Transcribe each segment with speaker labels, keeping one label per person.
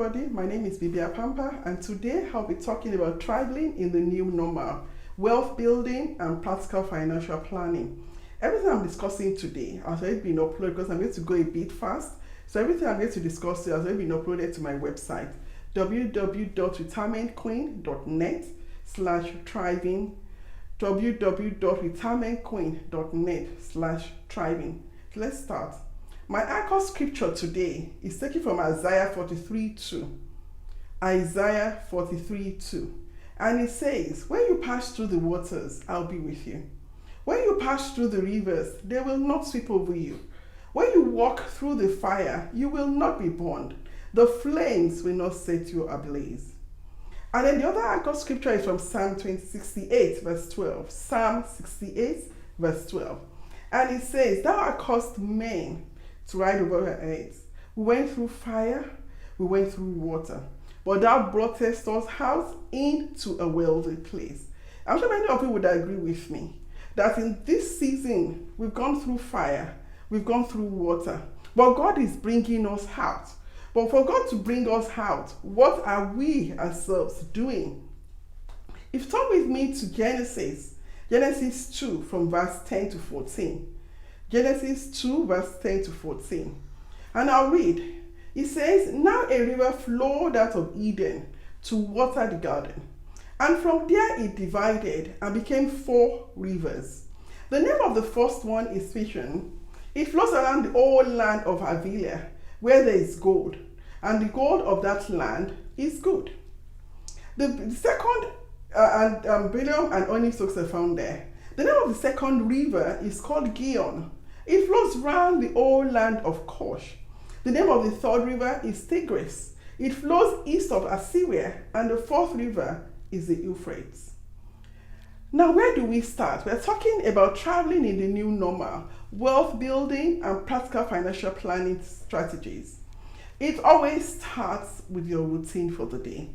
Speaker 1: everybody, my name is Bibi Apampa, and today I'll be talking about traveling in the new normal, wealth building and practical financial planning. Everything I'm discussing today has already been uploaded because I'm going to go a bit fast. So everything I'm going to discuss today has already been uploaded to my website, www.retirementqueen.net/thriving, www.retirementqueen.net/thriving. Let's start. My anchor scripture today is taken from Isaiah 43:2. Isaiah 43:2. And it says, when you pass through the waters, I'll be with you. When you pass through the rivers, they will not sweep over you. When you walk through the fire, you will not be burned. The flames will not set you ablaze. And then the other anchor scripture is from Psalm 68, verse 12. Psalm 68, verse 12. And it says, thou hast caused men to ride over our heads. We went through fire, we went through water, but thou broughtest us out into a wealthy place. I'm sure many of you would agree with me that in this season, we've gone through fire, we've gone through water, but God is bringing us out. But for God to bring us out, what are we ourselves doing? If you turn with me to Genesis 2 from verse 10 to 14. Genesis 2 verse 10 to 14. And I'll read. It says, now a river flowed out of Eden to water the garden. And from there it divided and became 4 rivers. The name of the first one is Pishon. It flows around the whole land of Havilah, where there is gold. And the gold of that land is good. The second, Brillium and onyx are found there. The name of the second river is called Gihon. It flows around the whole land of Cush. The name of the third river is Tigris. It flows east of Assyria, and the fourth river is the Euphrates. Now, where do we start? We're talking about traveling in the new normal, wealth building, and practical financial planning strategies. It always starts with your routine for the day.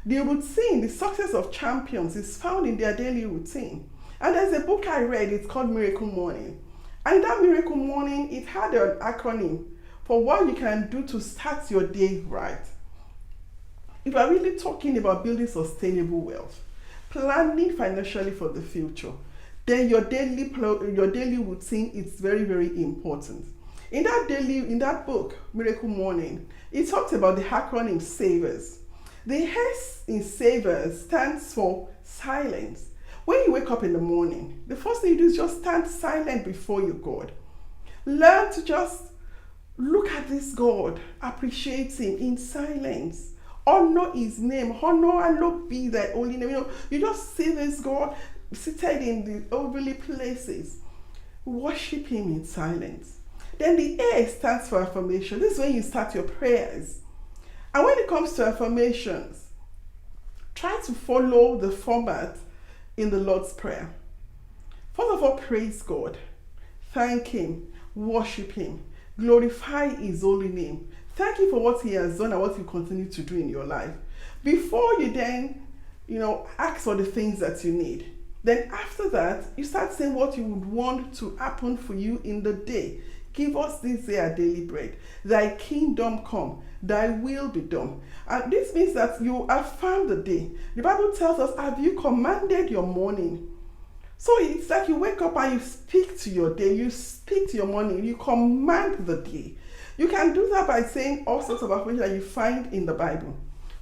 Speaker 1: The routine, the success of champions, is found in their daily routine. And there's a book I read, it's called Miracle Morning. And in that Miracle Morning, it had an acronym for what you can do to start your day right. If you're really talking about building sustainable wealth, planning financially for the future, then your daily routine is very, very important. In that book, Miracle Morning, it talks about the acronym SAVERS. The S in SAVERS stands for silence. When you wake up in the morning, the first thing you do is just stand silent before your God. Learn to just look at this God, appreciate Him in silence. Honor His name. Honor and not be thy holy name. You just see this God seated in the heavenly places. Worship Him in silence. Then the A stands for affirmation. This is when you start your prayers. And when it comes to affirmations, try to follow the format in the Lord's Prayer. First of all, praise God. Thank Him. Worship Him. Glorify His holy name. Thank Him for what He has done and what He continue to do in your life. Before you then, ask for the things that you need. Then after that, you start saying what you would want to happen for you in the day. Give us this day our daily bread. Thy kingdom come, thy will be done. And this means that you affirm the day. The Bible tells us, have you commanded your morning? So it's like you wake up and you speak to your day, you speak to your morning, you command the day. You can do that by saying all sorts of affirmations that you find in the Bible.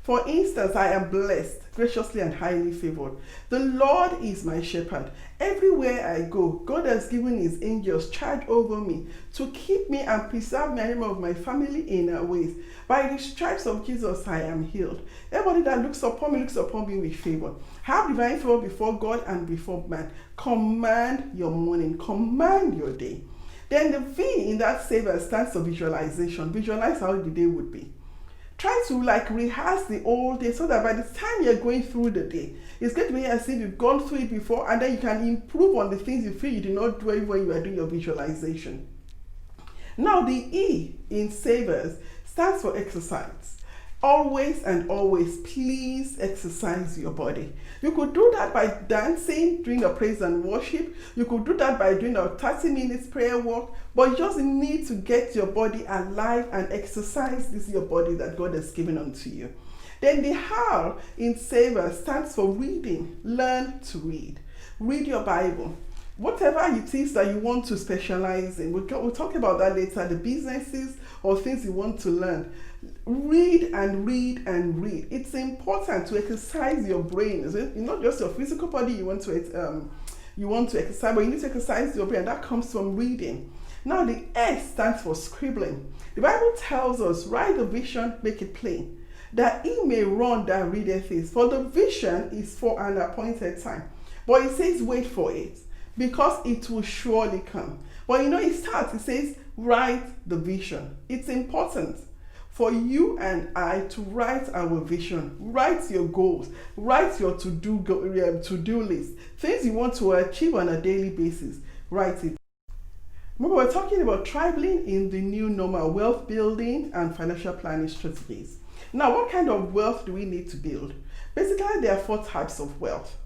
Speaker 1: For instance, I am blessed, graciously and highly favored. The Lord is my shepherd. Everywhere I go, God has given His angels charge over me to keep me and preserve me and every member of my family in her ways. By the stripes of Jesus, I am healed. Everybody that looks upon me with favor. Have divine favor before God and before man. Command your morning. Command your day. Then the V in that saver stands for visualization. Visualize how the day would be. Try to rehearse the whole day so that by the time you're going through the day, it's going to be as if you've gone through it before, and then you can improve on the things you feel you did not do when you are doing your visualization. Now the E in savers stands for exercise. Always and always, please exercise your body. You could do that by dancing, doing a praise and worship. You could do that by doing a 30 minutes prayer walk. But you just need to get your body alive and exercise this your body that God has given unto you. Then the R in Savor stands for reading. Learn to read. Read your Bible. Whatever it is that you want to specialize in, we'll talk about that later, the businesses or things you want to learn. Read and read and read. It's important to exercise your brain. It's not just your physical body you want to exercise, but you need to exercise your brain. That comes from reading. Now the S stands for scribbling. The Bible tells us, write the vision, make it plain, that he may run that readeth it. For the vision is for an appointed time. But it says wait for it, because it will surely come. But it says write the vision. It's important for you and I to write our vision, write your goals, write your to-do list, things you want to achieve on a daily basis, write it. Remember, we're talking about traveling in the new normal, wealth building and financial planning strategies. Now, what kind of wealth do we need to build? Basically, there are 4 types of wealth.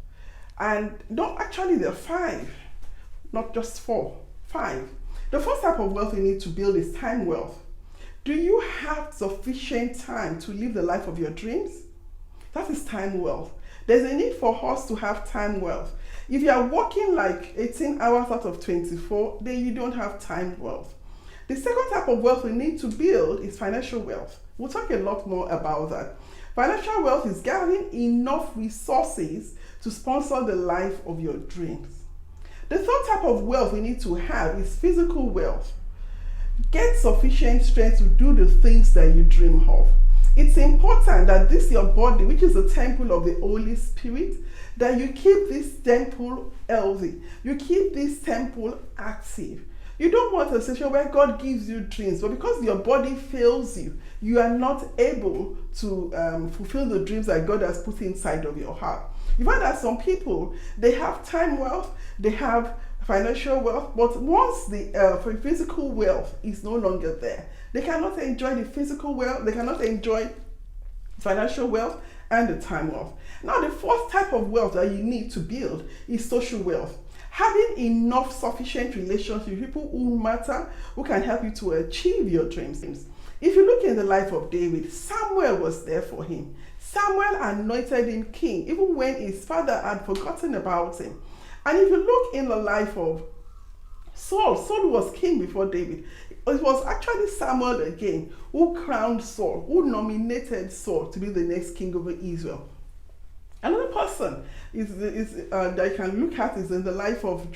Speaker 1: And there are 5, not just 4, 5. The first type of wealth we need to build is time wealth. Do you have sufficient time to live the life of your dreams? That is time wealth. There's a need for us to have time wealth. If you are working like 18 hours out of 24, then you don't have time wealth. The second type of wealth we need to build is financial wealth. We'll talk a lot more about that. Financial wealth is gathering enough resources to sponsor the life of your dreams. The third type of wealth we need to have is physical wealth. Get sufficient strength to do the things that you dream of. It's important that your body, which is a temple of the Holy Spirit, that you keep this temple healthy. You keep this temple active. You don't want a situation where God gives you dreams, but because your body fails you, you are not able to fulfill the dreams that God has put inside of your heart. You find that some people, they have time wealth, they have financial wealth, but once the physical wealth is no longer there, they cannot enjoy the physical wealth, they cannot enjoy financial wealth and the time wealth. Now, the fourth type of wealth that you need to build is social wealth. Having enough sufficient relations with people who matter, who can help you to achieve your dreams. If you look in the life of David, Samuel was there for him. Samuel anointed him king, even when his father had forgotten about him. And if you look in the life of Saul, Saul was king before David. It was actually Samuel again who crowned Saul, who nominated Saul to be the next king over Israel. Another person that you can look at is in the life of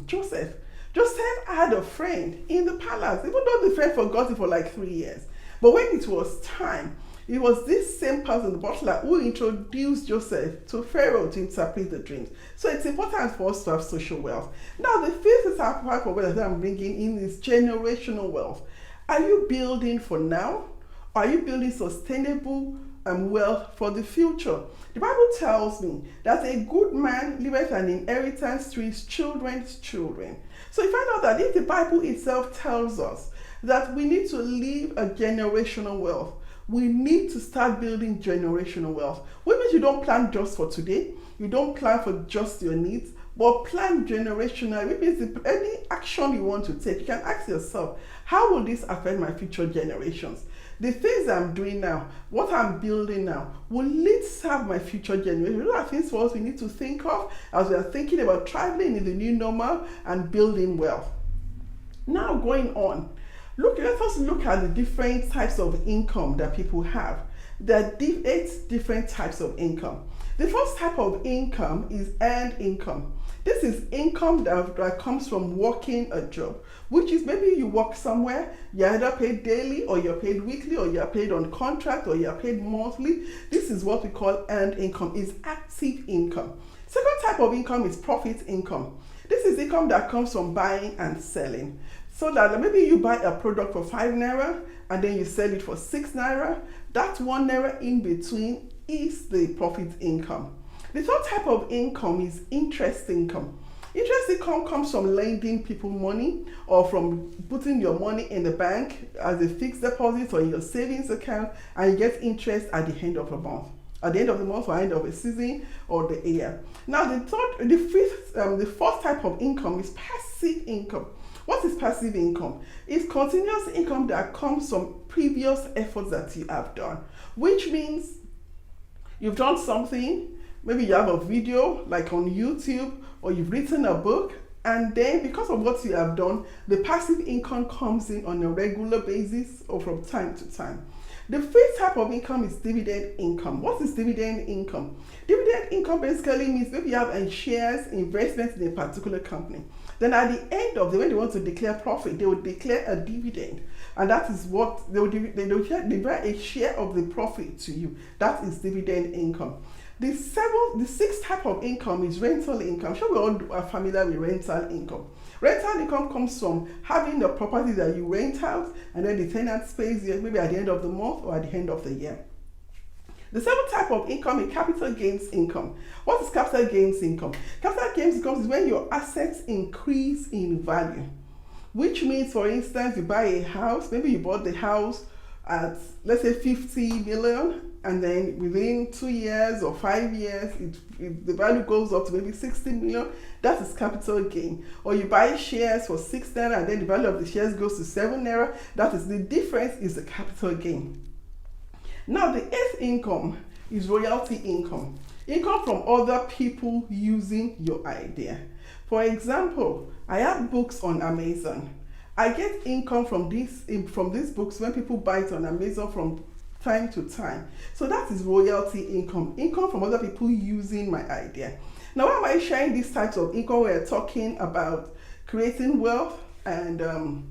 Speaker 1: Joseph. Joseph had a friend in the palace, even though the friend forgot it for like 3 years. But when it was time, it was this same person, the butler, who introduced Joseph to Pharaoh to interpret the dreams. So it's important for us to have social wealth. Now, the fifth type of wealth that I'm bringing in is generational wealth. Are you building for now? Are you building sustainable wealth for the future? The Bible tells me that a good man leaveth an inheritance to his children's children. So you find out that if the Bible itself tells us that we need to leave a generational wealth, we need to start building generational wealth. Which means you don't plan just for today, you don't plan for just your needs, but plan generational. Which means if any action you want to take, you can ask yourself, how will this affect my future generations? The things I'm doing now, what I'm building now, will it serve my future generation? Those are things for us we need to think of as we are thinking about traveling in the new normal and building wealth. Now, going on, let us look at the different types of income that people have. There are 8 different types of income. The first type of income is earned income. This is income that comes from working a job, which is maybe you work somewhere, you're either paid daily or you're paid weekly or you're paid on contract or you're paid monthly. This is what we call earned income, is active income. Second type of income is profit income. This is income that comes from buying and selling. So that maybe you buy a product for 5 naira and then you sell it for 6 naira. That 1 naira in between is the profit income. The third type of income is interest income. Interest income comes from lending people money or from putting your money in the bank as a fixed deposit or in your savings account, and you get interest at the end of a month. At the end of the month or end of a season or the year. Now the fourth type of income is passive income. What is passive income? It's continuous income that comes from previous efforts that you have done, which means you've done something, maybe you have a video like on YouTube, or you've written a book, and then because of what you have done, the passive income comes in on a regular basis or from time to time. The fifth type of income is dividend income. What is dividend income? Dividend income basically means maybe you have shares, investments in a particular company. Then at the end of the when they want to declare profit, they will declare a dividend. And that is what they will divide a share of the profit to you. That is dividend income. The sixth type of income is rental income. I'm sure we all are familiar with rental income. Rental income comes from having the property that you rent out, and then the tenant pays you maybe at the end of the month or at the end of the year. The seventh type of income is capital gains income. What is capital gains income? Capital gains income is when your assets increase in value, which means, for instance, you buy a house, maybe you bought the house at, let's say, 50 million, and then within 2 years or 5 years, the value goes up to maybe 60 million. That is capital gain. Or you buy shares for 6 naira, and then the value of the shares goes to 7 naira. That is the difference, is the capital gain. Now, the eighth income is royalty income. Income from other people using your idea. For example, I have books on Amazon. I get income from these books when people buy it on Amazon from time to time. So that is royalty income from other people using my idea. Now, why am I sharing these types of income? We're talking about creating wealth and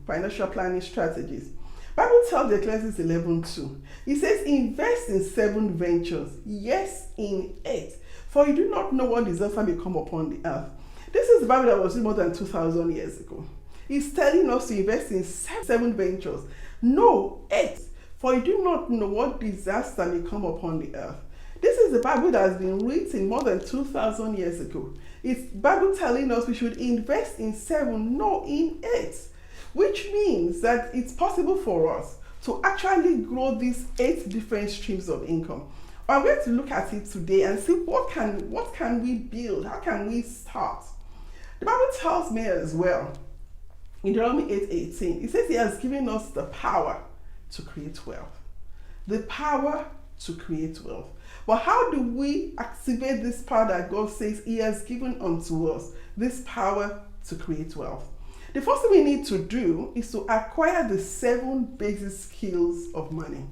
Speaker 1: financial planning strategies. Bible tells the Ecclesiastes 11:2. It says, invest in 7 ventures, yes, in 8, for you do not know what disaster may come upon the earth. This is the Bible that was written more than 2,000 years ago. It's telling us to invest in 7 ventures. No, 8. For you do not know what disaster may come upon the earth. This is the Bible that has been written more than 2,000 years ago. It's Bible telling us we should invest in 7, no, in 8. Which means that it's possible for us to actually grow these 8 different streams of income. I'm going to look at it today and see what can we build? How can we start? The Bible tells me as well, in Deuteronomy 8:18, it says he has given us the power to create wealth. The power to create wealth. But how do we activate this power that God says he has given unto us? This power to create wealth. The first thing we need to do is to acquire the 7 basic skills of money.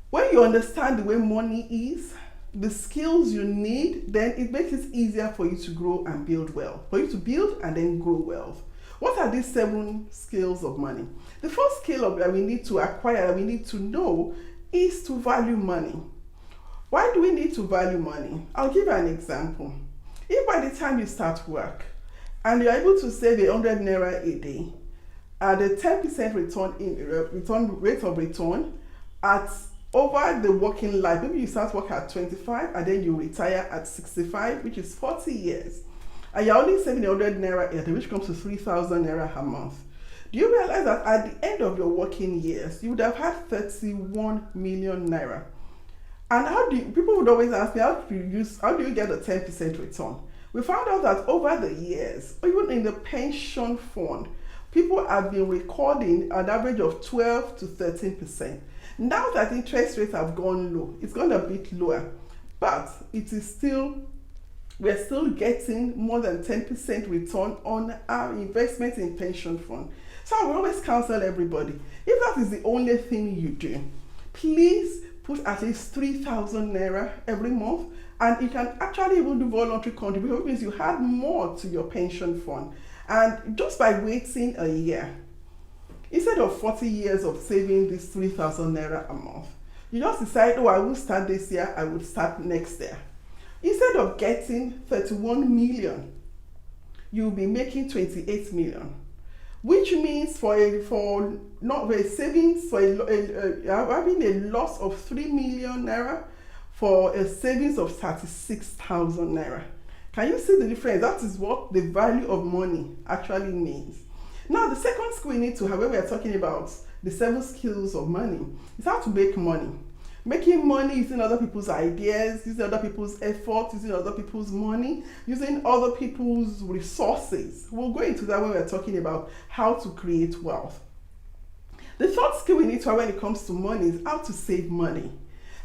Speaker 1: When you understand the way money is, the skills you need, then it makes it easier for you to grow and build wealth. For you to build and then grow wealth. What are these 7 skills of money? The first skill that we need to acquire, that we need to know, is to value money. Why do we need to value money? I'll give you an example. If by the time you start work, and you're able to save 100 naira a day at a 10% rate of return at over the working life, maybe you start work at 25 and then you retire at 65, which is 40 years, and you're only saving 100 naira a day, which comes to 3,000 naira a month. Do you realize that at the end of your working years, you would have had 31 million naira? And people would always ask me, how do you get a 10% return? We found out that over the years, even in the pension fund, people have been recording an average of 12 to 13%. Now that interest rates have gone low, it's gone a bit lower, but we're still getting more than 10% return on our investment in pension fund. So I will always counsel everybody, if that is the only thing you do, please put at least 3,000 naira every month. And you can actually even do voluntary contribution, which means you add more to your pension fund. And just by waiting a year, instead of 40 years of saving this 3,000 naira a month, you just decide, oh, I will start this year, I will start next year. Instead of getting 31 million, you'll be making 28 million. Which means having a loss of 3 million naira, for a savings of 36,000 naira. Can you see the difference? That is what the value of money actually means. Now, the second skill we need to have when we are talking about the 7 skills of money is how to make money. Making money using other people's ideas, using other people's effort, using other people's money, using other people's resources. We'll go into that when we're talking about how to create wealth. The third skill we need to have when it comes to money is how to save money.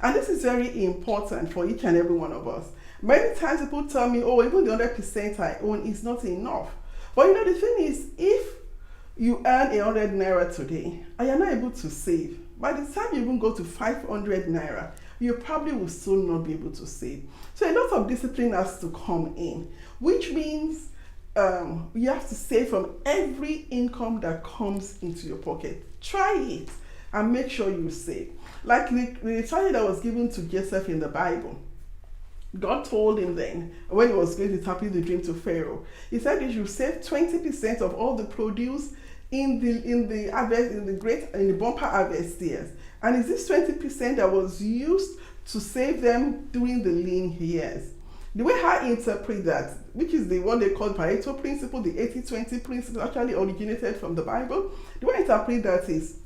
Speaker 1: And this is very important for each and every one of us. Many times people tell me, oh, even the 100% I own is not enough. But you know, the thing is, if you earn 100 naira today and you're not able to save, by the time you even go to 500 naira, you probably will still not be able to save. So a lot of discipline has to come in, which means you have to save from every income that comes into your pocket. Try it and make sure you save. Like the story that was given to Joseph in the Bible. God told him then, when he was going to interpret the dream to Pharaoh, he said you should save 20% of all the produce in the harvest, in the bumper harvest years. And is this 20% that was used to save them during the lean years? The way I interpret that, which is the one they call Pareto principle, the 80-20 principle, actually originated from the Bible. The way I interpret that is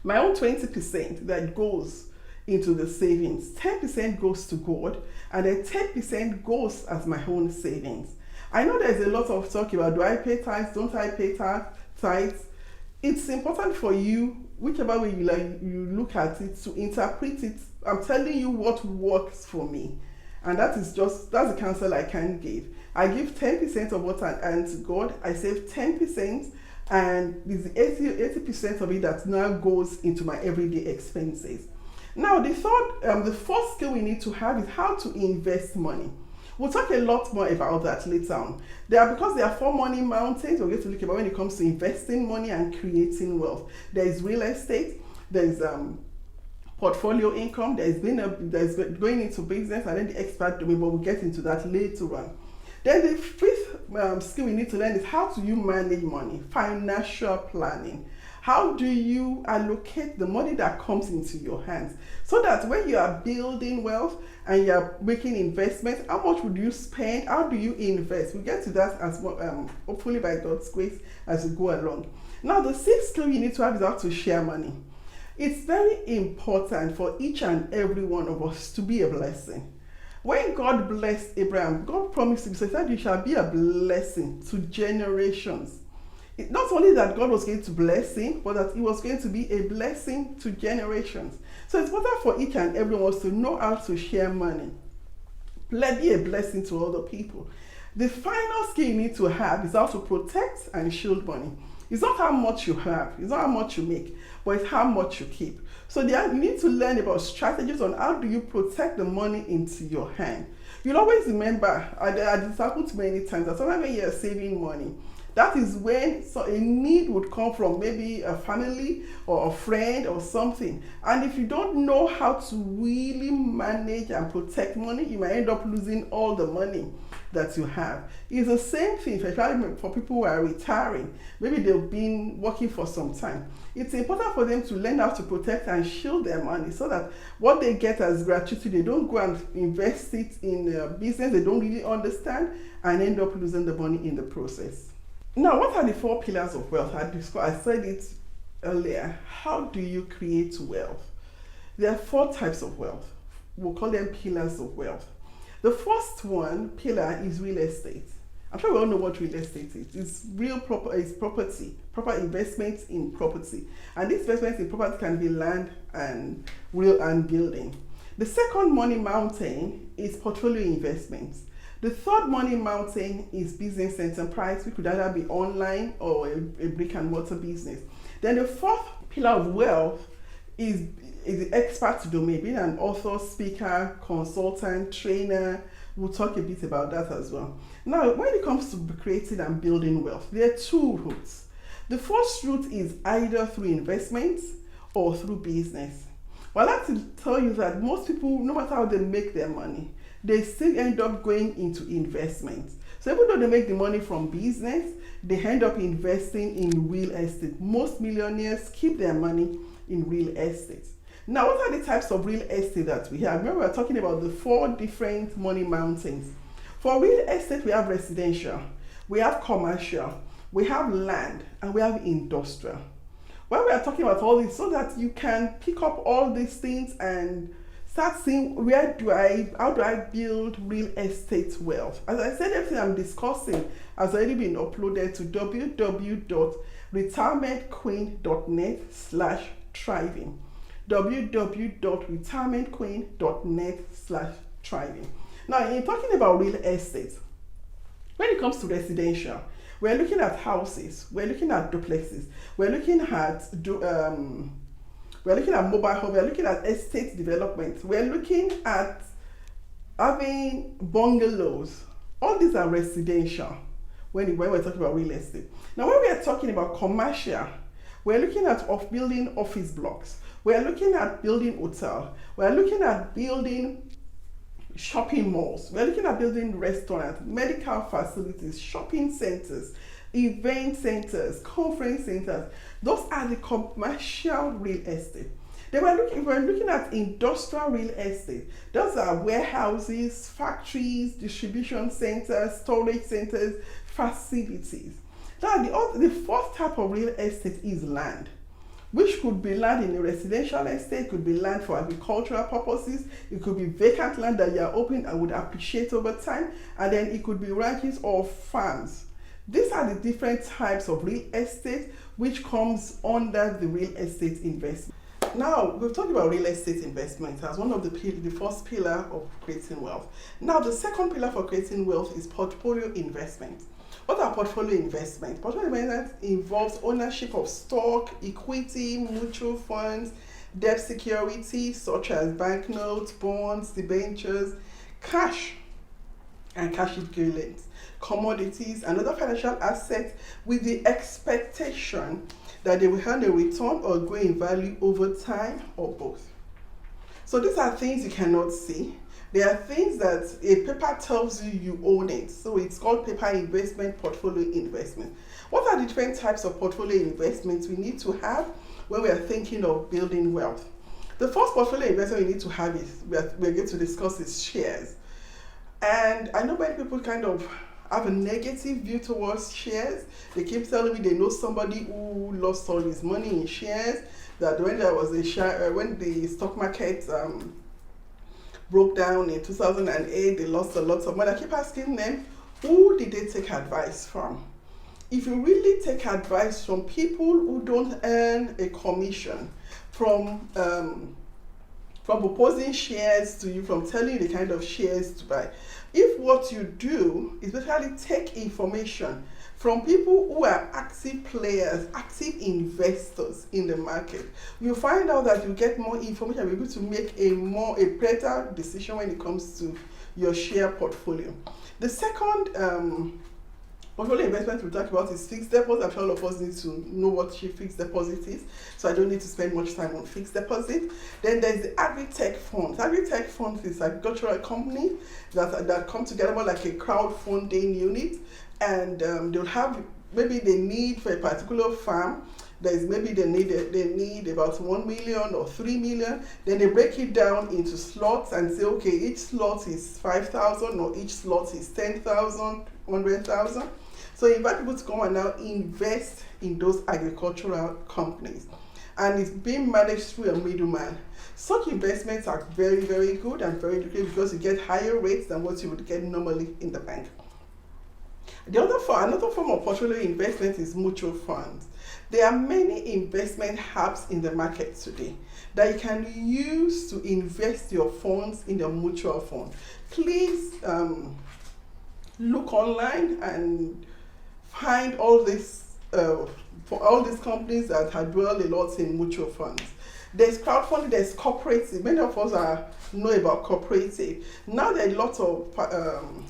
Speaker 1: my own 20% that goes into the savings, 10% goes to God, and then 10% goes as my own savings. I know there's a lot of talk about, do I pay tithes, don't I pay tithes? It's important for you, whichever way you look at it, to interpret it. I'm telling you what works for me. And that's the counsel I can give. I give 10% of what I earn to God. I save 10%, and there's 80% of it that now goes into my everyday expenses. Now, the fourth skill we need to have is how to invest money. We'll talk a lot more about that later on. Because there are 4 money mountains we're going to look about when it comes to investing money and creating wealth. There is real estate, there is portfolio income, there's going into business, and then the expert domain, but we'll get into that later on. Then the fifth skill we need to learn is how do you manage money, financial planning. How do you allocate the money that comes into your hands so that when you are building wealth and you're making investments, how much would you spend? How do you invest? We'll get to that as well, hopefully by God's grace as we go along. Now, the sixth skill you need to have is how to share money. It's very important for each and every one of us to be a blessing. When God blessed Abraham, God promised him, he said, you shall be a blessing to generations. Not only that God was going to bless him, but that he was going to be a blessing to generations. So it's important for each and every one of us to know how to share money. Let be a blessing to other people. The final skill you need to have is how to protect and shield money. It's not how much you have, it's not how much you make, but it's how much you keep. So you need to learn about strategies on how do you protect the money into your hand. You'll always remember, this happened many times, that sometimes when you're saving money, that is when a need would come from maybe a family or a friend or something. And if you don't know how to really manage and protect money, you might end up losing all the money that you have. It's the same thing, especially for people who are retiring. Maybe they've been working for some time. It's important for them to learn how to protect and shield their money so that what they get as gratuity, they don't go and invest it in a business they don't really understand and end up losing the money in the process. Now, what are the 4 pillars of wealth? I said it earlier. How do you create wealth? There are 4 types of wealth. We'll call them pillars of wealth. The first pillar is real estate. I'm sure we all know what real estate is. It's property, proper investments in property. And these investments in property can be land and building. The second money mountain is portfolio investments. The third money mountain is business enterprise, which could either be online or a brick and mortar business. Then the fourth pillar of wealth is the expert domain, being an author, speaker, consultant, trainer. We'll talk a bit about that as well. Now, when it comes to creating and building wealth, there are 2 routes. The first route is either through investments or through business. Well, I like to tell you that most people, no matter how they make their money, they still end up going into investments. So even though they make the money from business, they end up investing in real estate. Most millionaires keep their money in real estate. Now, what are the types of real estate that we have? Remember, we're talking about the 4 different money mountains. For real estate, we have residential, we have commercial, we have land, and we have industrial. When we are talking about all this, so that you can pick up all these things and start seeing how do I build real estate wealth. As I said, everything I'm discussing has already been uploaded to www.retirementqueen.net/thriving. www.retirementqueen.net/thriving. Now, in talking about real estate, when it comes to residential, we're looking at houses, we're looking at duplexes, we're looking at mobile home, we're looking at estate development, we're looking at having bungalows. All these are residential when we're talking about real estate. Now, when we are talking about commercial, we're looking at building office blocks, we're looking at building hotel, we're looking at building shopping malls, we're looking at building restaurants, medical facilities, shopping centers, event centers, conference centers. Those are the commercial real estate. Then we're looking at industrial real estate. Those are warehouses, factories, distribution centers, storage centers, facilities. Now, the fourth type of real estate is land, which could be land in a residential estate, could be land for agricultural purposes, it could be vacant land that you are open and would appreciate over time, and then it could be ranches or farms. These are the different types of real estate which comes under the real estate investment. Now, we've talked about real estate investment as one of the first pillar of creating wealth. Now, the second pillar for creating wealth is portfolio investment. What are portfolio investments? Portfolio investment involves ownership of stock, equity, mutual funds, debt securities such as banknotes, bonds, debentures, cash and cash equivalents, commodities, and other financial assets with the expectation that they will earn a return or grow in value over time or both. So these are things you cannot see. There are things that a paper tells you you own it. So it's called paper investment, portfolio investment. What are the different types of portfolio investments we need to have when we are thinking of building wealth? The first portfolio investment we need to have is, we're going to discuss, is shares. And I know many people kind of have a negative view towards shares. They keep telling me they know somebody who lost all his money in shares, that when there was when the stock market broke down in 2008, they lost a lot of money. I keep asking them, who did they take advice from? If you really take advice from people who don't earn a commission from proposing shares to you, from telling you the kind of shares to buy, if what you do is basically take information from people who are active players, active investors in the market, you find out that you get more information, you're able to make a better decision when it comes to your share portfolio. The second portfolio investment we talk about is fixed deposit. I'm sure all of us need to know what fixed deposit is, so I don't need to spend much time on fixed deposit. Then there's the agri-tech funds. Agri-tech funds is agricultural company that come together more like a crowdfunding unit, and they'll have maybe the need for a particular farm. They need about 1 million or 3 million. Then they break it down into slots and say, okay, each slot is 5,000 or each slot is 10,000, 100,000. So you invite people to come and now invest in those agricultural companies, and it's being managed through a middleman. Such investments are very, very good and very lucrative because you get higher rates than what you would get normally in the bank. Another form of portfolio investment is mutual funds. There are many investment hubs in the market today that you can use to invest your funds in a mutual fund. Please look online and find all this for all these companies that have dwelled a lot in mutual funds. There's crowdfunding, there's cooperative. Many of us know about cooperative. Now there are lots of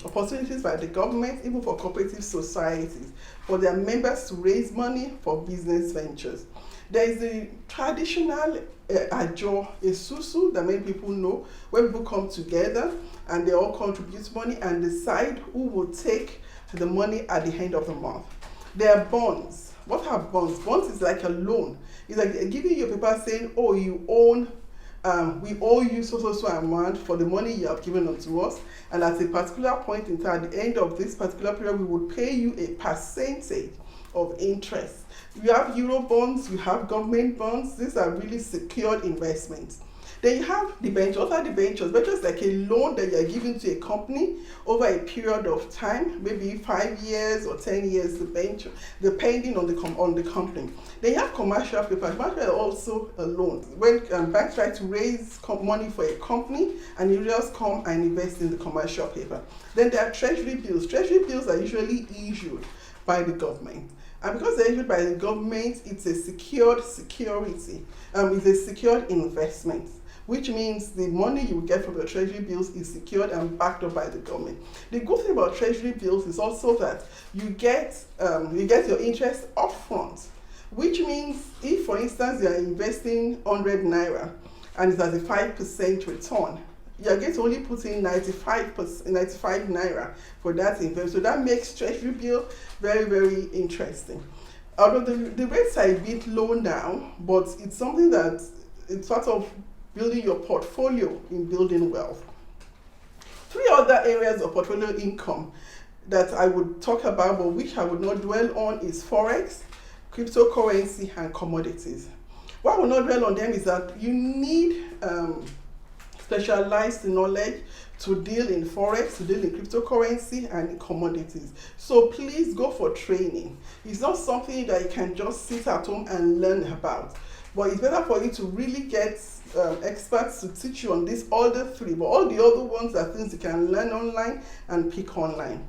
Speaker 1: opportunities by the government, even for cooperative societies, for their members to raise money for business ventures. There is the traditional ajo, a susu that many people know, where people come together and they all contribute money and decide who will take the money at the end of the month. There are bonds. What are bonds? Bonds is like a loan. It's like giving you a paper saying, oh, you own we owe you so amount for the money you have given unto us, and at a particular point in time, at the end of this particular period, we will pay you a percentage of interest. You have euro bonds, you have government bonds. These are really secured investments. Then you have debentures. What are debentures? Debentures like a loan that you are giving to a company over a period of time, maybe 5 years or 10 years, depending on the company. Then you have commercial paper. Commercial is also a loan. When banks try to raise money for a company, and individuals come and invest in the commercial paper. Then there are treasury bills. Treasury bills are usually issued by the government. And because they're issued by the government, it's a secured security. It's a secured investment, which means the money you get from your treasury bills is secured and backed up by the government. The good thing about treasury bills is also that you get your interest upfront, which means if, for instance, you are investing 100 naira and it's at a 5% return, you are going to only put in 95 naira for that investment. So that makes treasury bill very, very interesting. Although the rates are a bit low now, but it's something that it's sort of building your portfolio in building wealth. 3 other areas of portfolio income that I would talk about, but which I would not dwell on, is forex, cryptocurrency, and commodities. What I will not dwell on them is that you need specialized knowledge to deal in forex, to deal in cryptocurrency and commodities. So please go for training. It's not something that you can just sit at home and learn about, but it's better for you to really get experts to teach you on this, all the 3, but all the other ones are things you can learn online and pick online.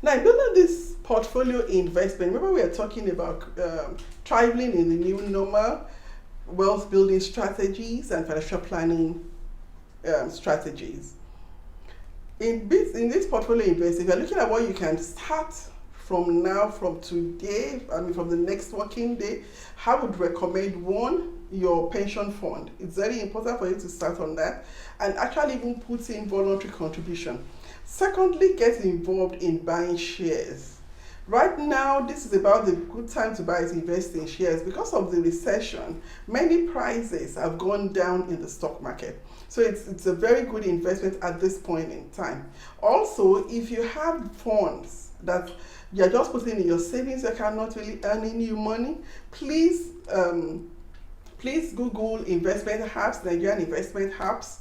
Speaker 1: Now, building this portfolio investment, remember we are talking about traveling in the new normal, wealth building strategies, and financial planning strategies. In this portfolio investing, if you're looking at what you can start from now, from today, from the next working day, I would recommend 1, your pension fund. It's very important for you to start on that and actually even put in voluntary contribution. Secondly, get involved in buying shares. Right now, this is about the good time to invest in shares. Because of the recession, many prices have gone down in the stock market. So it's a very good investment at this point in time. Also, if you have funds that you're just putting in your savings account, not really earning you money, please Google investment apps, Nigerian investment apps,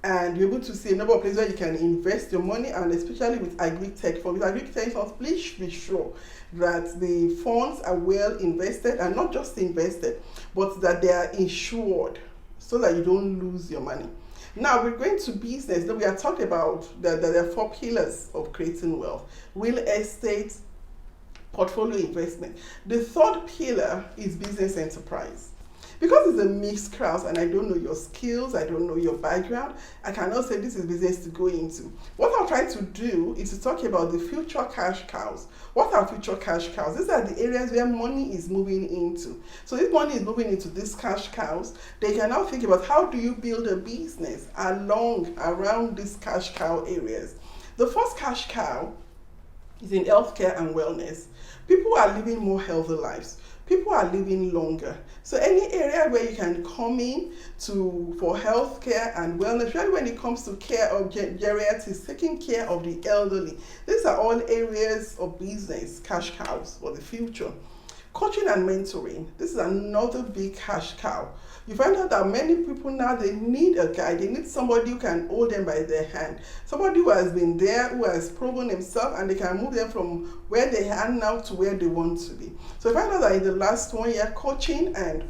Speaker 1: and you're able to see a number of places where you can invest your money, and especially with agri-tech funds. With agri-tech funds, please be sure that the funds are well invested, and not just invested, but that they are insured so that you don't lose your money. Now we're going to business. Now we are talking about that there are 4 pillars of creating wealth: real estate, portfolio investment. The 3rd pillar is business enterprise. Because it's a mixed crowd and I don't know your skills, I don't know your background, I cannot say this is business to go into. What I'll try to do is to talk about the future cash cows. What are future cash cows? These are the areas where money is moving into. So if money is moving into these cash cows, they can now think about how do you build a business around these cash cow areas. The first cash cow is in healthcare and wellness. People are living more healthy lives. People are living longer. So any area where you can come in for healthcare and wellness, especially when it comes to care of geriatrics, taking care of the elderly, these are all areas of business, cash cows for the future. Coaching and mentoring, this is another big cash cow. You find out that many people now, they need a guide. They need somebody who can hold them by their hand. Somebody who has been there, who has proven himself, and they can move them from where they are now to where they want to be. So you find out that in the last 1 year, coaching and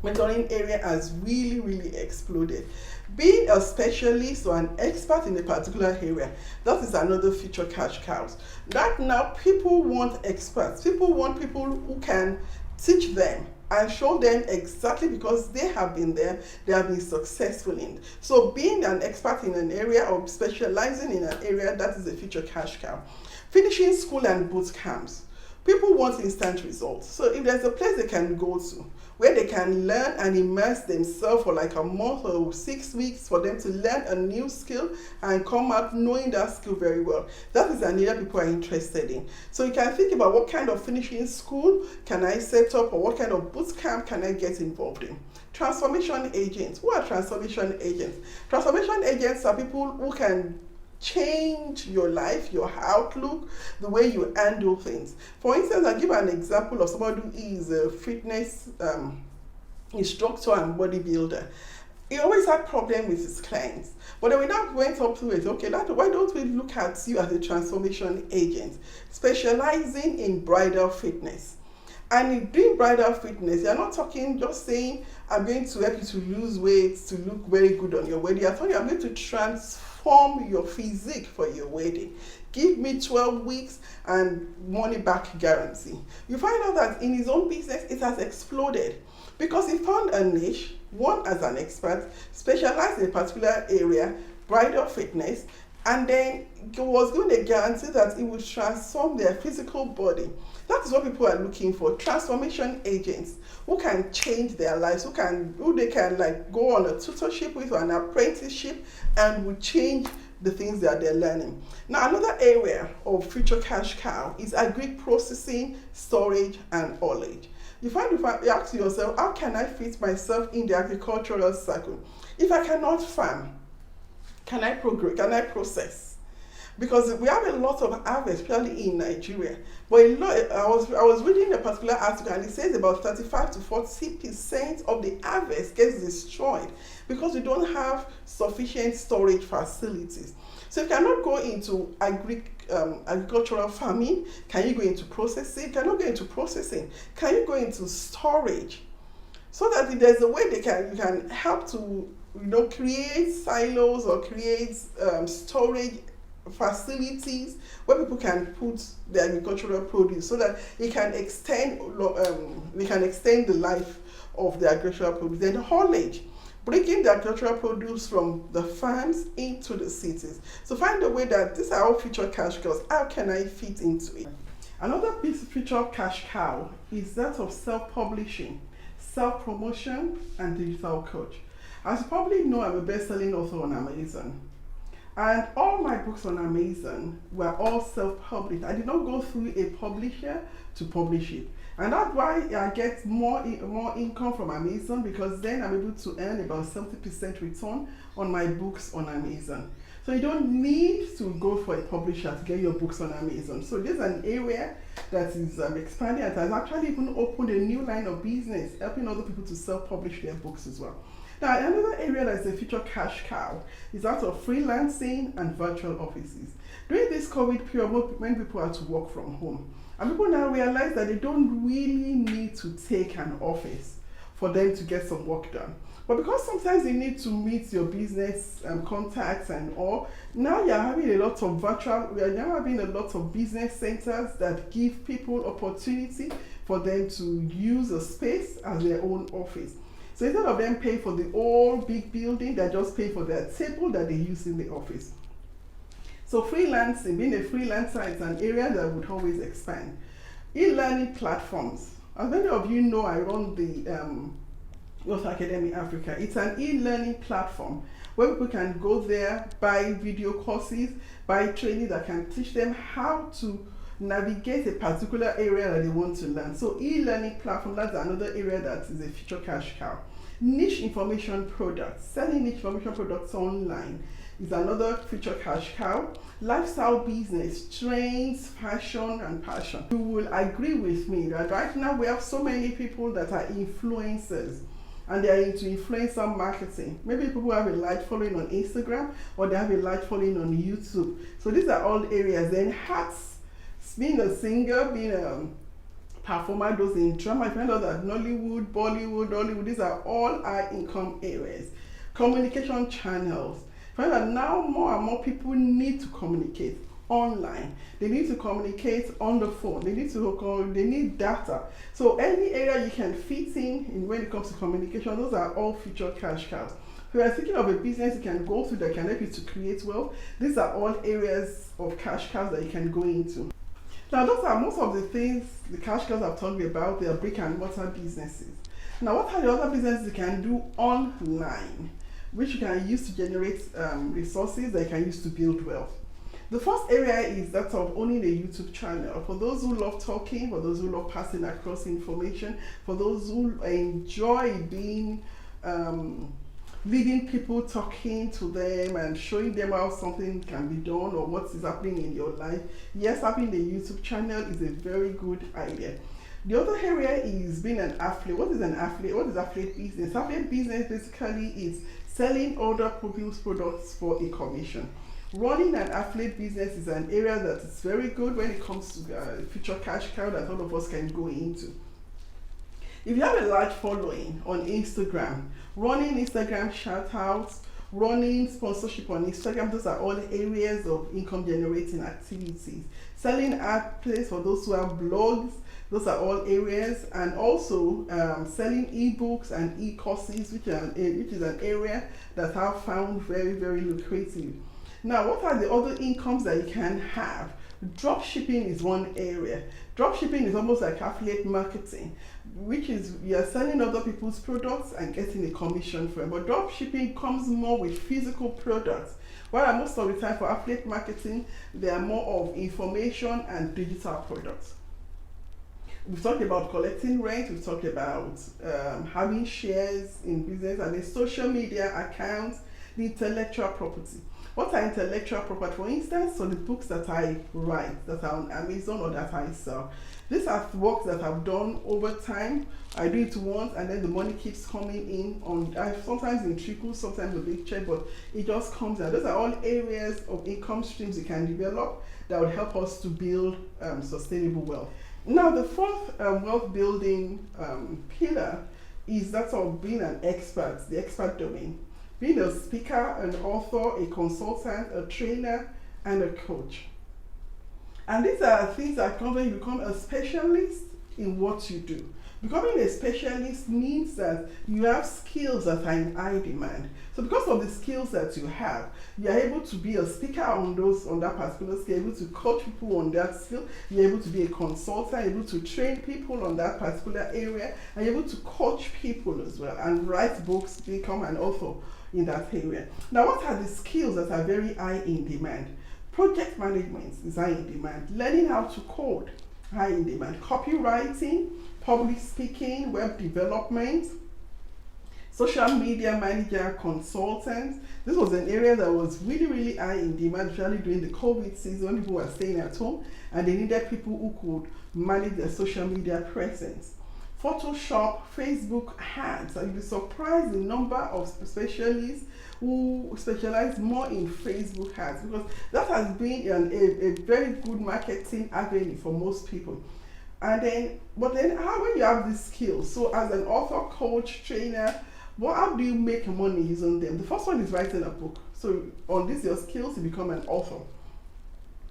Speaker 1: mentoring area has really, really exploded. Being a specialist or an expert in a particular area, that is another future cash cows. Right now, people want experts. People want people who can teach them and show them exactly, because they have been there, they have been successful in. So being an expert in an area or specializing in an area, that is a future cash cow. Finishing school and boot camps. People want instant results. So if there's a place they can go to where they can learn and immerse themselves for like a month or 6 weeks for them to learn a new skill and come out knowing that skill very well, that is an area people are interested in. So you can think about what kind of finishing school can I set up, or what kind of boot camp can I get involved in. Transformation agents. Who are transformation agents? Transformation agents are people who can change your life, your outlook, the way you handle things. For instance, I'll give an example of somebody who is a fitness instructor and bodybuilder. He always had problems with his clients, but then we now went up to it. Okay, why don't we look at you as a transformation agent specializing in bridal fitness? And in doing bridal fitness, you're not talking just saying, I'm going to help you to lose weight, to look very good on your wedding. I thought I'm going to transform your physique for your wedding. Give me 12 weeks and money back guarantee. You find out that in his own business, it has exploded because he found a niche, one as an expert, specialized in a particular area, bridal fitness, and then he was given a guarantee that it will transform their physical body. That is what people are looking for, transformation agents who can change their lives, who they can like go on a tutorship with or an apprenticeship and will change the things that they're learning. Now, another area of future cash cow is agri processing, storage, and haulage. You ask yourself, how can I fit myself in the agricultural cycle? If I cannot farm, can I process? Because we have a lot of harvest, especially in Nigeria. But I was reading a particular article, and it says about 35 to 40% of the harvest gets destroyed because we don't have sufficient storage facilities. So you cannot go into agricultural farming. Can you go into processing? Cannot go into processing. Can you go into storage? So that if there's a way you can help to create silos or create storage facilities where people can put the agricultural produce so that it can extend the life of the agricultural produce. Then haulage, bringing the agricultural produce from the farms into the cities. So find a way that these are all future cash cows. How can I fit into it? Another piece of future cash cow is that of self-publishing, self-promotion, and digital coach. As you probably know, I'm a best-selling author on Amazon. And all my books on Amazon were all self-published. I did not go through a publisher to publish it. And that's why I get more income from Amazon, because then I'm able to earn about 70% return on my books on Amazon. So you don't need to go for a publisher to get your books on Amazon. So there's an area that is expanding, and has actually even opened a new line of business, helping other people to self-publish their books as well. Now, another area that's a future cash cow is that of freelancing and virtual offices. During this COVID period, many people had to work from home. And people now realize that they don't really need to take an office for them to get some work done. But because sometimes you need to meet your business contacts and all, now you're having a lot of business centers that give people opportunity for them to use a space as their own office. So instead of them paying for the old big building, they just pay for their table that they use in the office. So freelancing, being a freelancer, is an area that would always expand. E-learning platforms. As many of you know, I run the Youth Academy Africa. It's an e-learning platform where people can go there, buy video courses, buy training that can teach them how to navigate a particular area that they want to learn. So e-learning platform, that's another area that is a future cash cow. Niche information products, selling niche information products online is another future cash cow. Lifestyle business, trends, fashion, and passion. You will agree with me that right now we have so many people that are influencers, and they are into influencer marketing. Maybe people who have a large following on Instagram, or they have a large following on YouTube. So these are all areas. Then hats, being a singer, being a performer, those in drama. I find out that Nollywood, Bollywood, Hollywood, these are all high income areas. Communication channels. I find that now more and more people need to communicate online. They need to communicate on the phone. They need data. So any area you can fit in when it comes to communication, those are all future cash cows. If you are thinking of a business you can go through that can help you to create wealth, these are all areas of cash cows that you can go into. Now, those are most of the things, the cash cows I've talked about. They are brick and mortar businesses. Now, what are the other businesses you can do online, which you can use to generate resources that you can use to build wealth? The first area is that of owning a YouTube channel. For those who love talking, for those who love passing across information, for those who enjoy being leading people, talking to them and showing them how something can be done or what is happening in your life, yes, having a YouTube channel is a very good idea. The other area is being an affiliate. What is an affiliate? What is affiliate business? Affiliate business basically is selling other people's products for a commission. Running an affiliate business is an area that is very good when it comes to future cash cow that all of us can go into. If you have a large following on Instagram, running Instagram shout-outs, running sponsorship on Instagram, those are all areas of income generating activities. Selling ad plays for those who have blogs, those are all areas, and also selling ebooks and e-courses, which is an area that I've found very, very lucrative. Now, what are the other incomes that you can have? Drop shipping is one area. Drop shipping is almost like affiliate marketing, which is you're selling other people's products and getting a commission for it. But drop shipping comes more with physical products, while most of the time for affiliate marketing, they are more of information and digital products. We've talked about collecting rent, we've talked about having shares in business and a social media account, the intellectual property. What are intellectual property? For instance, so the books that I write, that are on Amazon or that I sell. These are works that I've done over time. I do it once and then the money keeps coming in sometimes in trickles, sometimes a big check, but it just comes out. Those are all areas of income streams you can develop that would help us to build sustainable wealth. Now, the fourth wealth building pillar is that of being an expert, the expert domain. Being a speaker, an author, a consultant, a trainer, and a coach. And these are things that come when you become a specialist in what you do. Becoming a specialist means that you have skills that are in high demand. So because of the skills that you have, you are able to be a speaker on that particular skill, able to coach people on that skill, you're able to be a consultant, able to train people on that particular area, and you're able to coach people as well, and write books, become an author in that area. Now, what are the skills that are very high in demand? Project management is high in demand. Learning how to code, high in demand. Copywriting, public speaking, web development, social media manager, consultant. This was an area that was really, really high in demand, especially during the COVID season when people were staying at home and they needed people who could manage their social media presence. Photoshop, Facebook ads. You'll be surprised the number of specialists who specialize more in Facebook ads, because that has been a very good marketing avenue for most people. But then how, when you have these skills, so as an author, coach, trainer, how do you make money using them? The first one is writing a book. So on this, your skills, you become an author.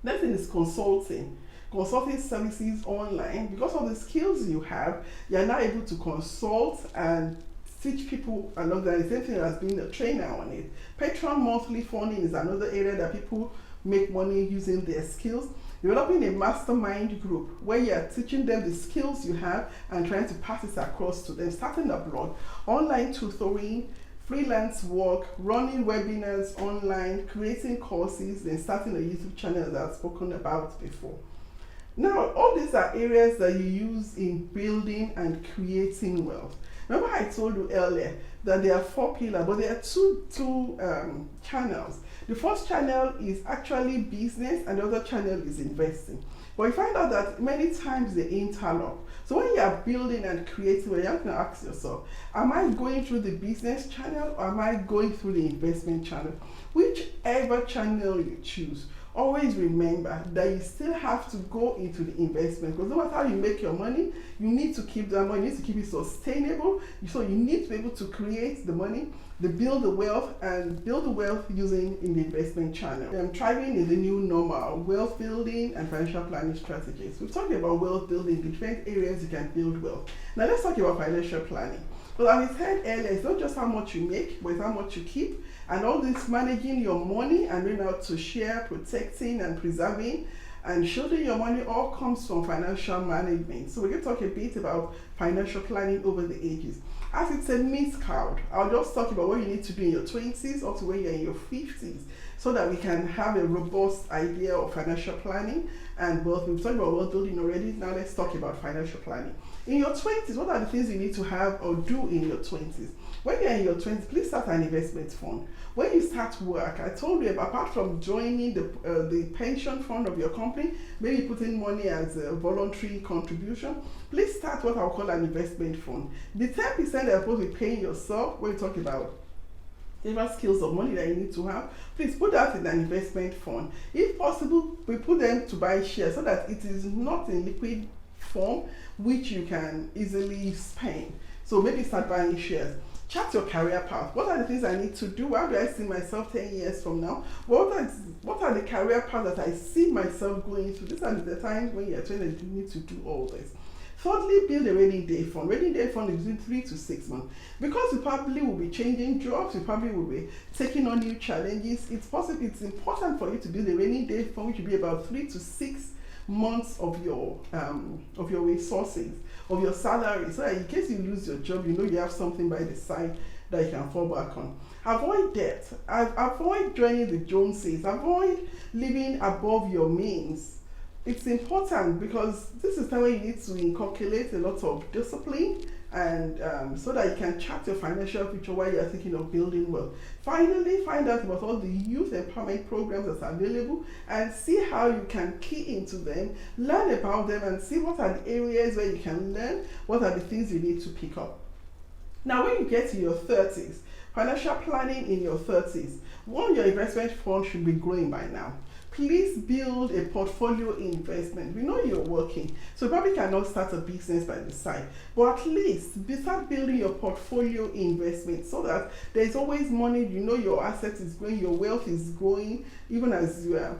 Speaker 1: Next thing is consulting services online. Because of the skills you have, you're now able to consult and teach people along that. The same thing as being a trainer on it. Patreon monthly funding is another area that people make money using their skills. Developing a mastermind group where you're teaching them the skills you have and trying to pass it across to them. Starting a blog, online tutoring, freelance work, running webinars online, creating courses, then starting a YouTube channel that I've spoken about before. Now, all these are areas that you use in building and creating wealth. Remember I told you earlier that there are 4 pillars, but there are two channels. The first channel is actually business and the other channel is investing. But you find out that many times they interlock. So when you are building and creating, you have to ask yourself, am I going through the business channel or am I going through the investment channel? Whichever channel you choose, always remember that you still have to go into the investment, because no matter how you make your money, you need to keep that money, you need to keep it sustainable. So you need to be able to create the money, build the wealth, and build the wealth using in the investment channel. Thriving is the new normal, wealth building and financial planning strategies. We've talked about wealth building, different areas you can build wealth. Now let's talk about financial planning. Well, as I said earlier, it's not just how much you make, but it's how much you keep. And all this managing your money and knowing how to share, protecting and preserving And shielding your money all comes from financial management. So we're going to talk a bit about financial planning over the ages. As it's a mixed crowd, I'll just talk about what you need to do in your 20s up to when you're in your 50s, so that we can have a robust idea of financial planning and wealth. We've talked about wealth building already. Now let's talk about financial planning. In your 20s, what are the things you need to have or do in your 20s? When you're in your 20s, please start an investment fund. When you start work, I told you, apart from joining the pension fund of your company, maybe putting money as a voluntary contribution, please start what I'll call an investment fund. The 10% that you're supposed to be paying yourself, when you talk about different skills of money that you need to have, please put that in an investment fund. If possible, we put them to buy shares so that it is not in liquid form which you can easily spend. So maybe start buying shares. Chart your career path. What are the things I need to do? How do I see myself 10 years from now? What are the career paths that I see myself going through? These are the times when you're trying to need to do all this. Thirdly, build a rainy day fund. Rainy day fund is between 3 to 6 months. Because you probably will be changing jobs, you probably will be taking on new challenges. It's important for you to build a rainy day fund, which will be about 3 to 6 months of your resources, of your salary, so that in case you lose your job, you know you have something by the side that you can fall back on. Avoid debt. Avoid joining the Joneses. Avoid living above your means. It's important because this is the time when you need to inculcate a lot of discipline and so that you can chart your financial future while you're thinking of building wealth. Finally, find out about all the youth empowerment programs that are available and see how you can key into them, learn about them, and see what are the areas where you can learn, what are the things you need to pick up. Now, when you get to your 30s, financial planning in your 30s, your investment fund should be growing by now. Please build a portfolio investment. We know you're working, so you probably cannot start a business by the side, but at least start building your portfolio investment so that there's always money. You know your assets is growing, your wealth is growing, even as you are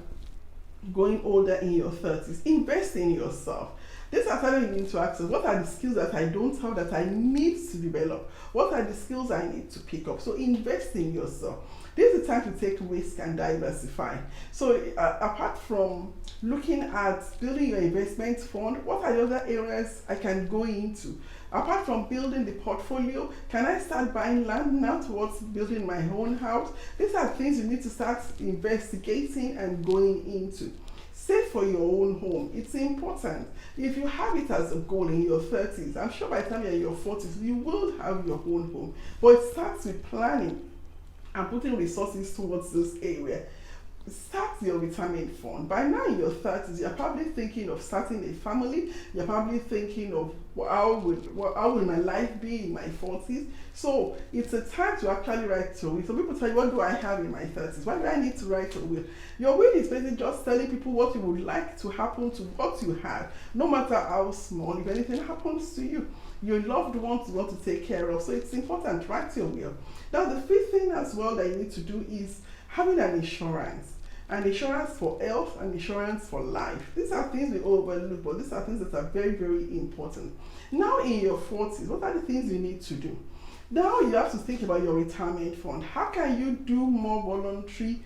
Speaker 1: going older in your 30s. Invest in yourself. This is how you need to access. What are the skills that I don't have that I need to develop? What are the skills I need to pick up? So invest in yourself. This is the time to take risk and diversify. So apart from looking at building your investment fund, what are the other areas I can go into? Apart from building the portfolio, can I start buying land now towards building my own house? These are things you need to start investigating and going into. Save for your own home. It's important. If you have it as a goal in your 30s, I'm sure by the time you're in your 40s, you will have your own home. But it starts with planning and putting resources towards this area. Start your retirement fund. By now in your 30s, you're probably thinking of starting a family. You're probably thinking of how will my life be in my 40s. So it's a time to actually write your will. So people tell you, what do I have in my 30s? Why do I need to write a will? Your will is basically just telling people what you would like to happen to what you have, no matter how small. If anything happens to you, your loved ones you want to take care of. So it's important, write your will. Now the fifth thing as well that you need to do is having an insurance. And insurance for health and insurance for life. These are things we overlook, but these are things that are very, very important. Now in your 40s, what are the things you need to do? Now you have to think about your retirement fund. How can you do more voluntary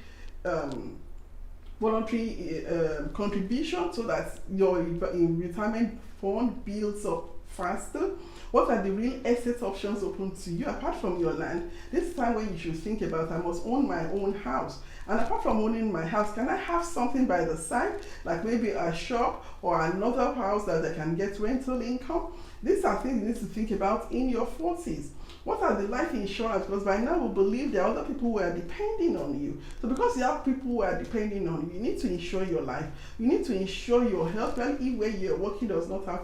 Speaker 1: contribution so that your retirement fund builds up faster? What are the real estate options open to you apart from your land? This is time when you should think about, I must own my own house. And apart from owning my house, can I have something by the side, like maybe a shop or another house that I can get rental income? These are things you need to think about in your 40s. What are the life insurance? Because by now we believe there are other people who are depending on you. So because you have people who are depending on you, you need to insure your life. You need to insure your health. Well, if where you're working does not have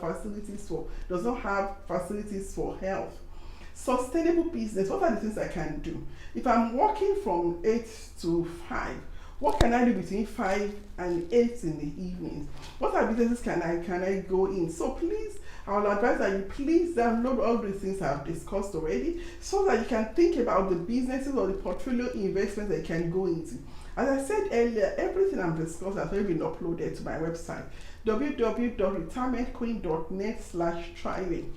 Speaker 1: facilities for health. Sustainable business. What are the things I can do? If I'm working from 8 to 5, what can I do between 5 and 8 in the evenings? What are businesses can I go in? So please, I will advise that you please download all the things I've discussed already so that you can think about the businesses or the portfolio investments that you can go into. As I said earlier, everything I've discussed has already been uploaded to my website, www.retirementqueen.net/thriving.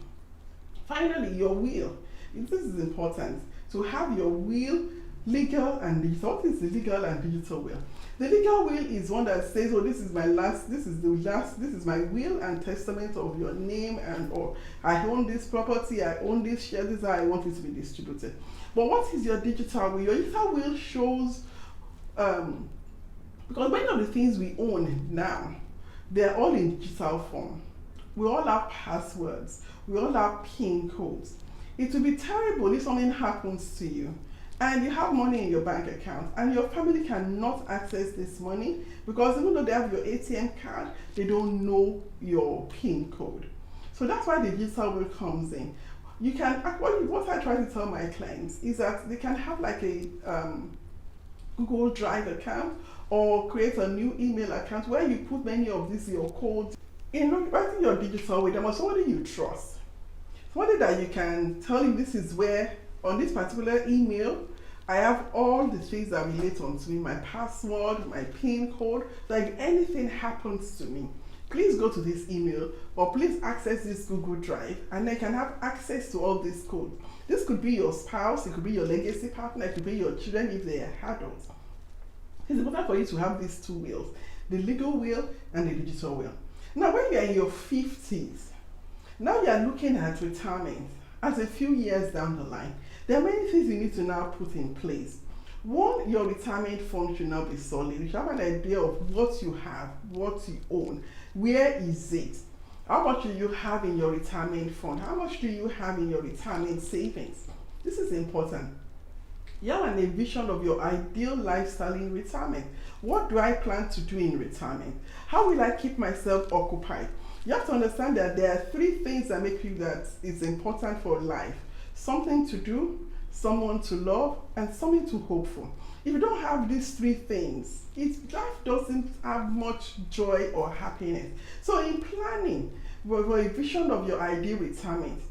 Speaker 1: Finally, your will. This is important. To have your will Legal and digital. What is the legal and digital will? The legal will is one that says, oh, this is my will and testament of your name, and or I own this property, I own this share, this is how I want it to be distributed. But what is your digital will? Your digital will shows, because many of the things we own now, they're all in digital form. We all have passwords, we all have PIN codes. It will be terrible if something happens to you and you have money in your bank account and your family cannot access this money, because even though they have your ATM card, they don't know your PIN code. So that's why the digital will comes in. You can, what I try to tell my clients is that they can have like a Google Drive account, or create a new email account where you put many of these your codes. In writing your digital way, there must be somebody you trust. Somebody that you can tell him, this is where, on this particular email, I have all the things that relate onto me, my password, my PIN code. So if anything happens to me, please go to this email, or please access this Google Drive, and they can have access to all these codes. This could be your spouse, it could be your legacy partner, it could be your children if they are adults. It's important for you to have these two wills, the legal will and the digital will. Now, when you're in your 50s, now you're looking at retirement as a few years down the line. There are many things you need to now put in place. One, your retirement fund should now be solid. You should have an idea of what you have, what you own, where is it? How much do you have in your retirement fund? How much do you have in your retirement savings? This is important. You have a vision of your ideal lifestyle in retirement. What do I plan to do in retirement? How will I keep myself occupied? You have to understand that there are three things that make you that is important for life. Something to do, someone to love, and something to hope for. If you don't have these three things, life doesn't have much joy or happiness. So in planning for a vision of your ideal retirement,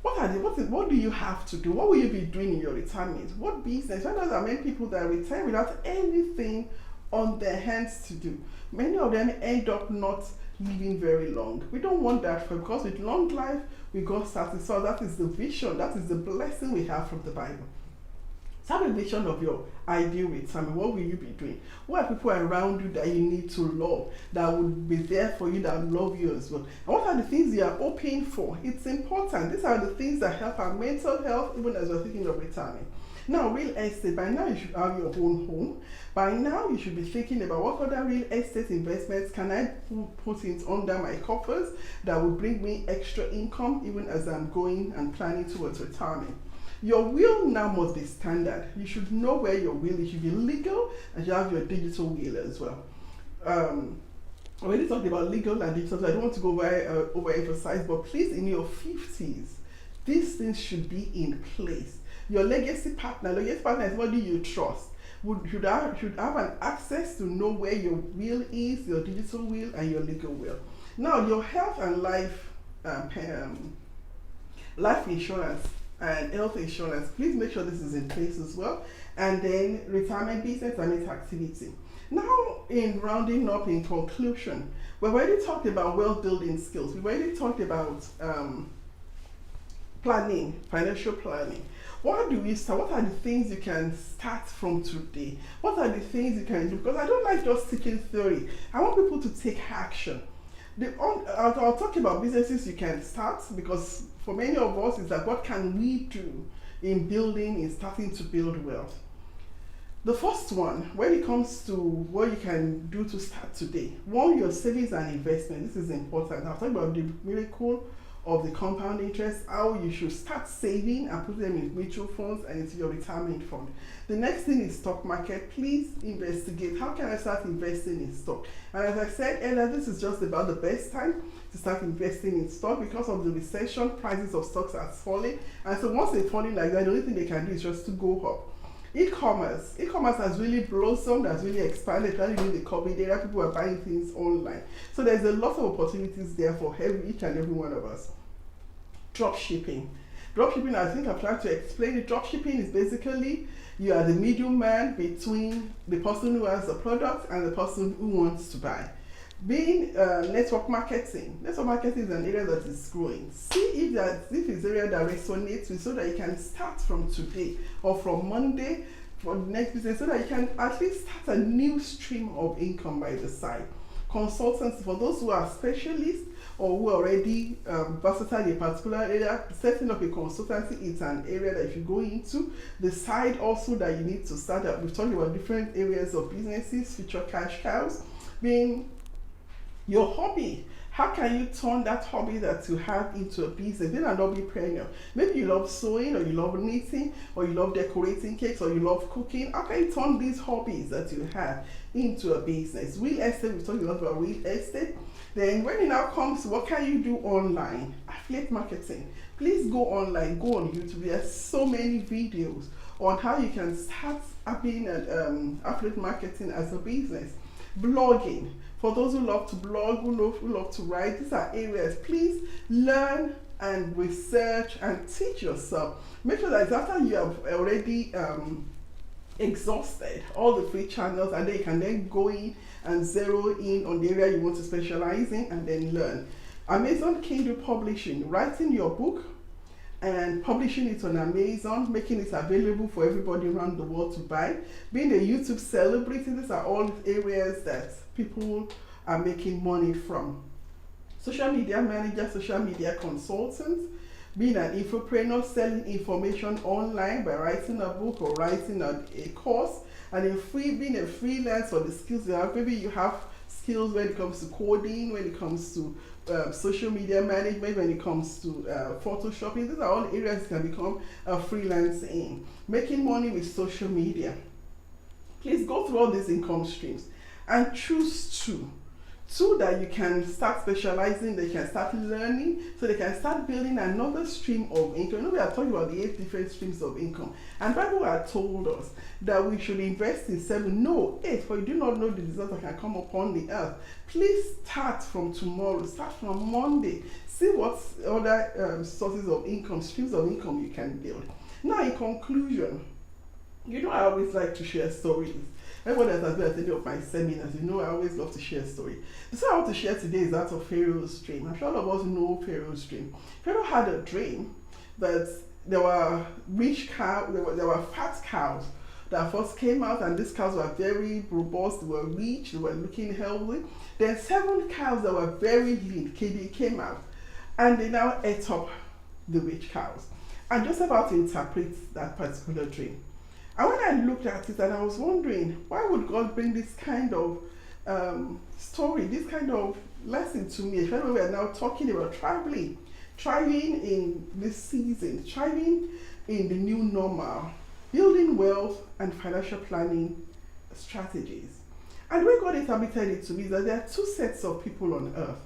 Speaker 1: what do you have to do? What will you be doing in your retirement? What business? I know there are many people that retire without anything on their hands to do. Many of them end up not living very long. We don't want that, because with long life, we got satisfied. That is the vision, that is the blessing we have from the Bible. So have a vision of your ideal retirement. What will you be doing? What are people around you that you need to love, that would be there for you, that love you as well? And what are the things you are hoping for? It's important. These are the things that help our mental health, even as we're thinking of retirement. Now, real estate, by now you should have your own home. By now you should be thinking about what other real estate investments can I put in under my coffers that will bring me extra income even as I'm going and planning towards retirement. Your will now must be standard. You should know where your will is. It should be legal, and you have your digital will as well. I already talked about legal and digital, so I don't want to go overemphasize, but please, in your 50s, these things should be in place. Your legacy partner is somebody you trust. Should have an access to know where your will is, your digital will and your legal will. Now, your health and life insurance and health insurance, please make sure this is in place as well. And then retirement business and its activity. Now, in rounding up, in conclusion, we've already talked about wealth building skills. We've already talked about planning, financial planning. What do we start? What are the things you can start from today? What are the things you can do? Because I don't like just teaching theory. I want people to take action. I'll talk about businesses you can start, because for many of us, it's like, what can we do in starting to build wealth? The first one, when it comes to what you can do to start today, one, your savings and investment. This is important. I'll talk about the miracle of the compound interest, how you should start saving and put them in mutual funds and into your retirement fund. The next thing is stock market. Please investigate. How can I start investing in stock? And as I said earlier, this is just about the best time to start investing in stock, because of the recession, prices of stocks are falling. And so once they're falling like that, the only thing they can do is just to go up. E-commerce has really blossomed, has really expanded, especially during the COVID era. People are buying things online. So there's a lot of opportunities there for each and every one of us. Dropshipping, I think I plan to explain it. Dropshipping is basically, you are the middleman between the person who has the product and the person who wants to buy. Being network marketing is an area that is growing. See if it's an area that resonates with, so that you can start from today or from Monday for the next business so that you can at least start a new stream of income by the side. Consultants, for those who are specialists or who are already versatile in a particular area, setting up a consultancy is an area that if you go into. The side also that you need to start up, we've talked about different areas of businesses, future cash cows, being your hobby. How can you turn that hobby that you have into a business? Being an hobbypreneur. Maybe you love sewing, or you love knitting, or you love decorating cakes, or you love cooking. How can you turn these hobbies that you have into a business? Real estate, we've talked a lot about real estate. Then when it now comes to what can you do online? Affiliate marketing. Please go online, go on YouTube. There's so many videos on how you can start being an affiliate marketing as a business. Blogging. For those who love to blog, who love to write, these are areas. Please learn and research and teach yourself. Make sure that after you have already exhausted all the free channels, and then you can then go in and zero in on the area you want to specialize in and then learn. Amazon Kindle publishing, writing your book and publishing it on Amazon, making it available for everybody around the world to buy. Being a YouTube celebrity, these are all areas that people are making money from. Social media manager, social media consultant, being an infopreneur, selling information online by writing a book or writing a course, and being a freelance for the skills you have. Maybe you have skills when it comes to coding, when it comes to social media management, when it comes to photoshopping. These are all areas you can become a freelance in. Making money with social media. Please go through all these income streams and choose two that you can start specializing, they can start learning, so they can start building another stream of income. You know, we are talking about the 8 different streams of income, and Bible had told us that we should invest in 7, no 8, for you do not know the results that can come upon the earth. Please start from tomorrow, start from Monday, see what other sources of income, streams of income you can build. Now, in conclusion, you know, I always like to share stories. Everyone that has been at any of my seminars, you know I always love to share stories. The story I want to share today is that of Pharaoh's dream. I'm sure all of us know Pharaoh's dream. Pharaoh had a dream that there were rich cows, there were fat cows that first came out, and these cows were very robust, they were rich, they were looking healthy. Then 7 cows that were very lean came out, and they now ate up the rich cows. And Joseph had to interpret that particular dream. And when I looked at it, and I was wondering, why would God bring this kind of story, this kind of lesson to me, especially when we are now talking about thriving in this season, thriving in the new normal, building wealth and financial planning strategies. And the way God interpreted it to me is that there are 2 sets of people on earth.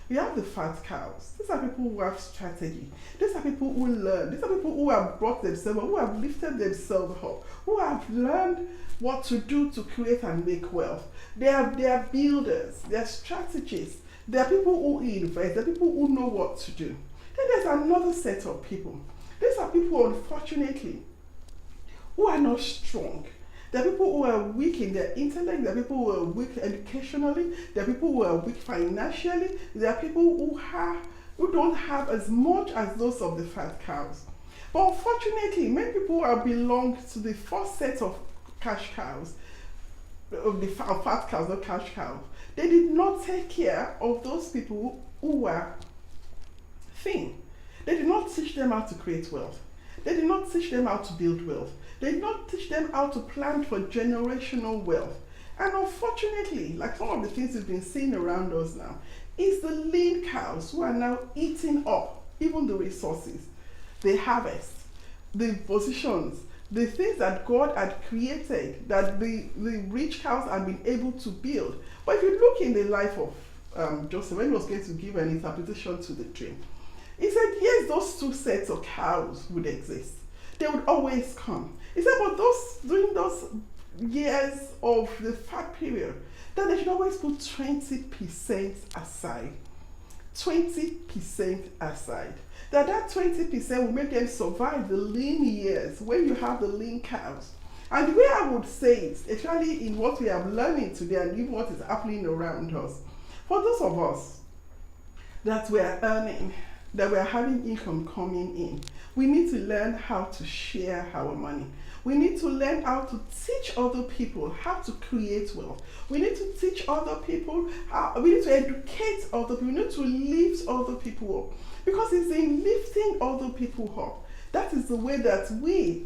Speaker 1: We have the fat cows. These are people who have strategy. These are people who learn. These are people who have brought themselves up, who have lifted themselves up, who have learned what to do to create and make wealth. They are builders. They are strategists. They are people who invest. They are people who know what to do. Then there's another set of people. These are people, unfortunately, who are not strong. There are people who are weak in their intellect, there are people who are weak educationally, there are people who are weak financially, there are people who don't have as much as those of the fat cows. But unfortunately, many people belong to the first set of cash cows, of the fat cows, not cash cows. They did not take care of those people who were thin. They did not teach them how to create wealth. They did not teach them how to build wealth. They did not teach them how to plan for generational wealth. And unfortunately, like some of the things we've been seeing around us now, is the lean cows who are now eating up even the resources, the harvest, the positions, the things that God had created, that the rich cows had been able to build. But if you look in the life of Joseph, when he was going to give an interpretation to the dream, he said, yes, those 2 sets of cows would exist. They would always come. He said, but during those years of the fat period, that they should always put 20% aside. 20% aside. That 20% will make them survive the lean years when you have the lean cows. And the way I would say it, especially in what we are learning today and even what is happening around us, for those of us that we are earning that we're having income coming in, we need to learn how to share our money. We need to learn how to teach other people how to create wealth. We need to teach other people we need to educate other people. We need to lift other people up. Because it's in lifting other people up, that is the way that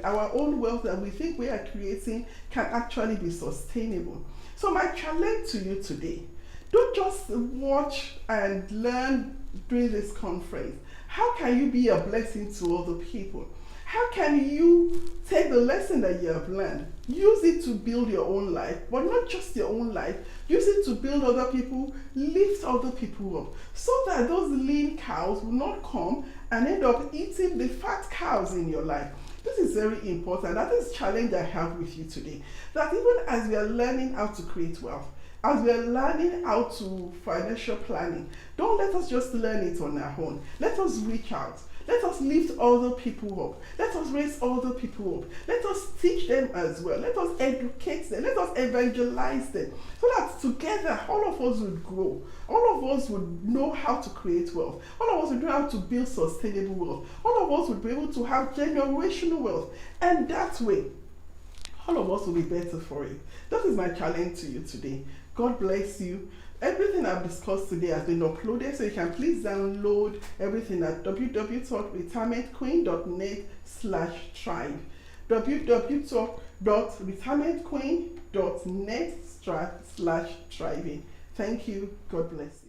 Speaker 1: our own wealth that we think we are creating, can actually be sustainable. So my challenge to you today, don't just watch and learn during this conference. How can you be a blessing to other people? How can you take the lesson that you have learned, use it to build your own life, but not just your own life, use it to build other people, lift other people up, so that those lean cows will not come and end up eating the fat cows in your life. This is very important. That is the challenge I have with you today. That even as we are learning how to create wealth, as we are learning how to financial planning, don't let us just learn it on our own. Let us reach out. Let us lift other people up. Let us raise other people up. Let us teach them as well. Let us educate them. Let us evangelize them. So that together, all of us would grow. All of us would know how to create wealth. All of us would know how to build sustainable wealth. All of us would be able to have generational wealth. And that way, all of us will be better for it. That is my challenge to you today. God bless you. Everything I've discussed today has been uploaded, so you can please download everything at www.retirementqueen.net/thrive. www.retirementqueen.net/thriving. Thank you. God bless.